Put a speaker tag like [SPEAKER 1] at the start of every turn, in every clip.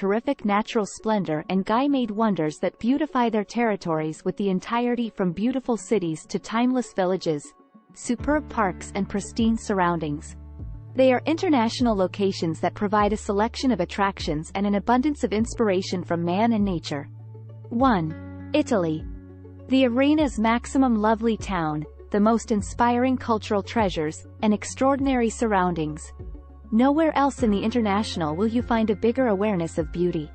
[SPEAKER 1] terrific natural splendor and guy-made wonders that beautify their territories with the entirety from beautiful cities to timeless villages, superb parks and pristine surroundings. They are international locations that provide a selection of attractions and an abundance of inspiration from man and nature. 1. Italy. The arena's maximum lovely town, the most inspiring cultural treasures, and extraordinary surroundings. Nowhere else in the international will you find a bigger awareness of beauty.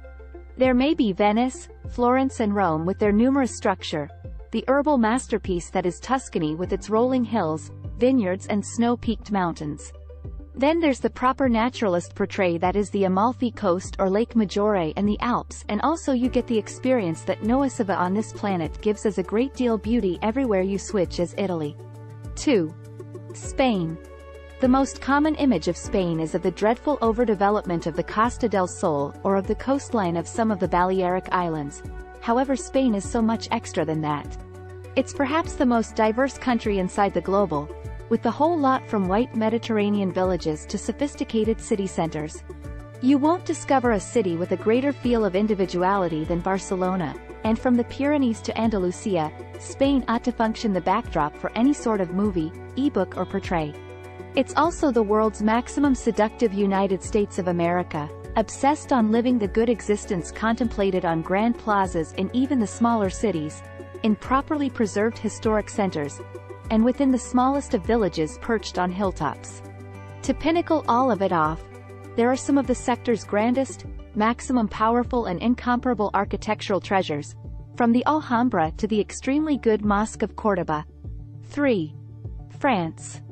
[SPEAKER 1] There may be Venice, Florence and Rome with their numerous structure, the herbal masterpiece that is Tuscany with its rolling hills, vineyards and snow-peaked mountains. Then there's the proper naturalist portrait that is the Amalfi Coast or Lake Maggiore and the Alps, and also you get the experience that no Osava on this planet gives as a great deal beauty everywhere you switch as Italy. 2. Spain. The most common image of Spain is of the dreadful overdevelopment of the Costa del Sol or of the coastline of some of the Balearic Islands. However, Spain is so much extra than that. It's perhaps the most diverse country inside the global, with the whole lot from white Mediterranean villages to sophisticated city centers. You won't discover a city with a greater feel of individuality than Barcelona, and from the Pyrenees to Andalusia, Spain ought to function the backdrop for any sort of movie, ebook or portrait. It's also the world's maximum seductive United States of America, obsessed on living the good existence contemplated on grand plazas in even the smaller cities, in properly preserved historic centers, and within the smallest of villages perched on hilltops. To pinnacle all of it off, there are some of the sector's grandest, maximum powerful and incomparable architectural treasures, from the Alhambra to the extremely good Mosque of Córdoba. 3. France.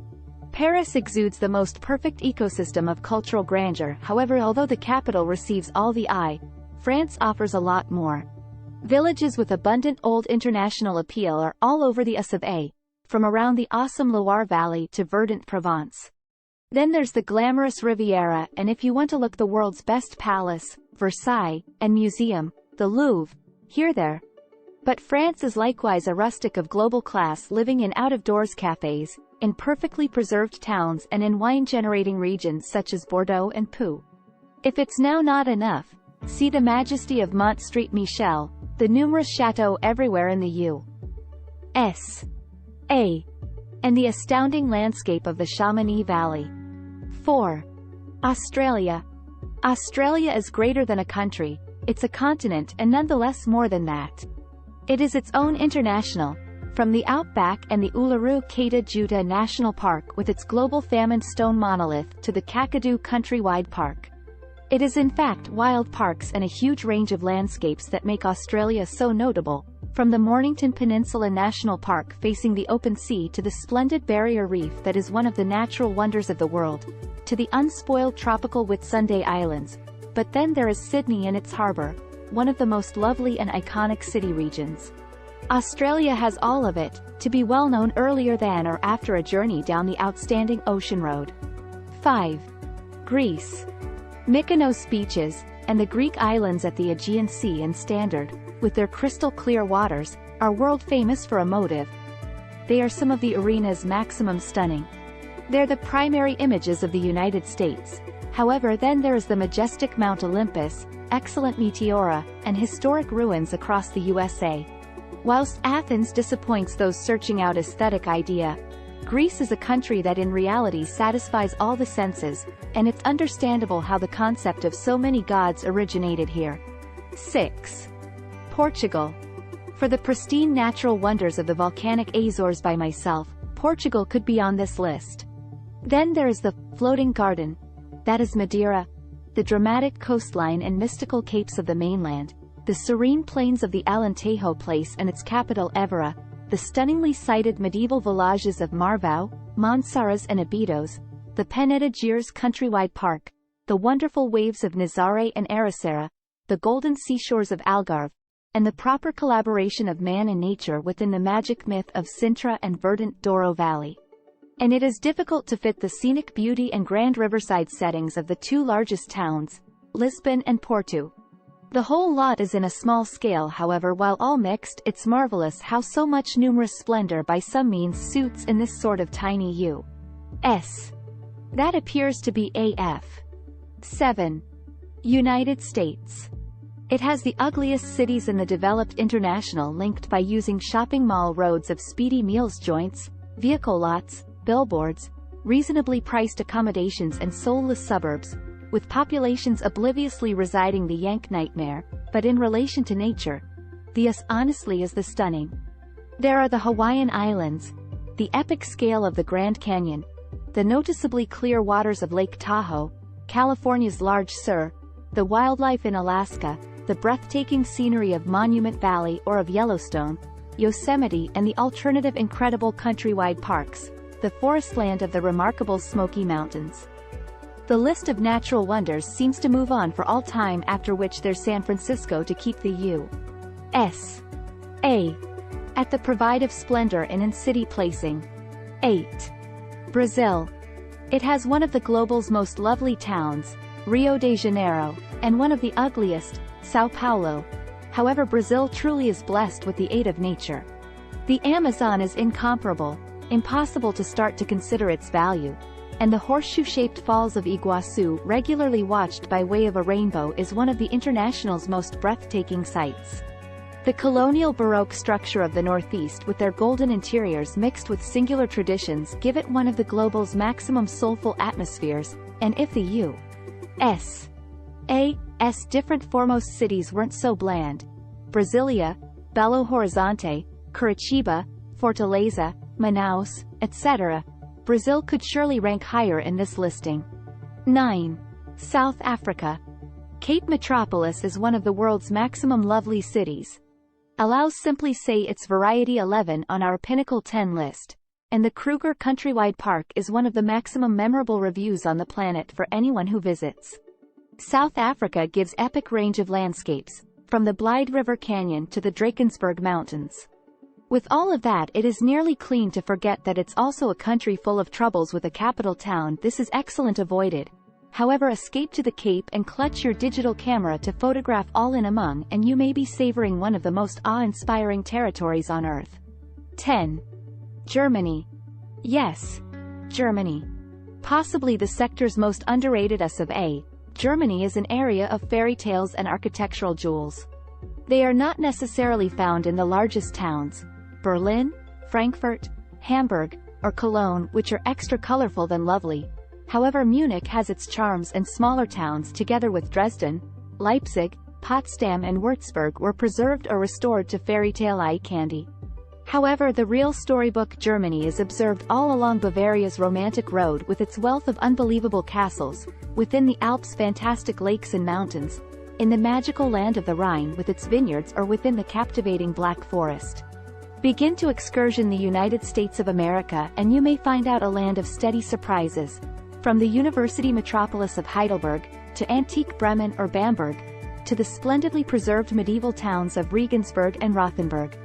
[SPEAKER 1] Paris exudes the most perfect ecosystem of cultural grandeur. However, although the capital receives all the eye, France offers a lot more. Villages with abundant old international appeal are all over the Us of A, from around the awesome Loire Valley to verdant Provence. Then there's the glamorous Riviera, and if you want to look the world's best palace, Versailles, and museum, the Louvre, here there. But France is likewise a rustic of global class living in out-of-doors cafes, in perfectly preserved towns and in wine-generating regions such as Bordeaux and Pau. If it's now not enough, see the majesty of Mont St. Michel, the numerous chateaux everywhere in the U.S.A., and the astounding landscape of the Chamonix Valley. 4. Australia. Australia is greater than a country, it's a continent and nonetheless more than that. It is its own international, from the outback and the Uluru Kata Tjuta National Park with its global famine stone monolith to the Kakadu Countrywide Park. It is in fact wild parks and a huge range of landscapes that make Australia so notable, from the Mornington Peninsula National Park facing the open sea to the splendid barrier reef that is one of the natural wonders of the world, to the unspoiled tropical Whitsunday Islands. But then there is Sydney and its harbour, one of the most lovely and iconic city regions. Australia has all of it, to be well known earlier than or after a journey down the outstanding ocean road. 5. Greece. Mykonos beaches, and the Greek islands at the Aegean Sea and Standard, with their crystal-clear waters, are world-famous for a motive. They are some of the arena's maximum stunning. They're the primary images of the United States. However, then there is the majestic Mount Olympus, excellent meteora, and historic ruins across the USA. Whilst Athens disappoints those searching out aesthetic idea, Greece is a country that in reality satisfies all the senses, and it's understandable how the concept of so many gods originated here. 6. Portugal. For the pristine natural wonders of the volcanic Azores by myself, Portugal could be on this list. Then there is the floating garden, that is Madeira, the dramatic coastline and mystical capes of the mainland, the serene plains of the Alentejo place and its capital Évora, the stunningly sited medieval villages of Marvão, Monsaraz and Abidos, the Peneda Gires Countrywide Park, the wonderful waves of Nazaré and Ericeira, the golden seashores of Algarve, and the proper collaboration of man and nature within the magic myth of Sintra and verdant Douro Valley. And it is difficult to fit the scenic beauty and grand riverside settings of the two largest towns, Lisbon and Porto. The whole lot is in a small scale. However, while all mixed, it's marvelous how so much numerous splendor by some means suits in this sort of tiny U.S. That appears to be AF. 7. United States. It has the ugliest cities in the developed international, linked by using shopping mall roads of speedy meals joints, vehicle lots, billboards, reasonably priced accommodations and soulless suburbs, with populations obliviously residing the Yank nightmare, but in relation to nature, the US honestly is the stunning. There are the Hawaiian Islands, the epic scale of the Grand Canyon, the noticeably clear waters of Lake Tahoe, California's Large Sur, the wildlife in Alaska, the breathtaking scenery of Monument Valley or of Yellowstone, Yosemite, and the alternative incredible countrywide parks, the forest land of the remarkable Smoky Mountains. The list of natural wonders seems to move on for all time, after which there's San Francisco to keep the U.S.A. at the pride of splendor and in city placing. 8. Brazil. It has one of the global's most lovely towns, Rio de Janeiro, and one of the ugliest, São Paulo. However, Brazil truly is blessed with the aid of nature. The Amazon is incomparable, impossible to start to consider its value, and the horseshoe-shaped falls of Iguazú, regularly watched by way of a rainbow, is one of the international's most breathtaking sights. The colonial Baroque structure of the Northeast with their golden interiors mixed with singular traditions give it one of the global's maximum soulful atmospheres, and if the U.S.A.'s different foremost cities weren't so bland, Brasilia, Belo Horizonte, Curitiba, Fortaleza, Manaus, etc., Brazil could surely rank higher in this listing. 9. South Africa. Cape Metropolis is one of the world's maximum lovely cities. Allows simply say it's variety 11 on our Pinnacle 10 list, and the Kruger Countrywide Park is one of the maximum memorable reviews on the planet for anyone who visits. South Africa gives epic range of landscapes, from the Blyde River Canyon to the Drakensberg Mountains. With all of that, it is nearly clean to forget that it's also a country full of troubles with a capital town. This is excellent avoided. However, escape to the Cape and clutch your digital camera to photograph all in among, and you may be savoring one of the most awe-inspiring territories on Earth. 10. Germany. Yes, Germany. Possibly the sector's most underrated US of A. Germany is an area of fairy tales and architectural jewels. They are not necessarily found in the largest towns, Berlin, Frankfurt, Hamburg, or Cologne, which are extra colorful than lovely. However, Munich has its charms, and smaller towns together with Dresden, Leipzig, Potsdam and Würzburg were preserved or restored to fairy tale eye candy. However, the real storybook Germany is observed all along Bavaria's romantic road with its wealth of unbelievable castles, within the Alps' fantastic lakes and mountains, in the magical land of the Rhine with its vineyards, or within the captivating Black Forest. Begin to excursion the United States of America and you may find out a land of steady surprises, from the university metropolis of Heidelberg, to antique Bremen or Bamberg, to the splendidly preserved medieval towns of Regensburg and Rothenburg.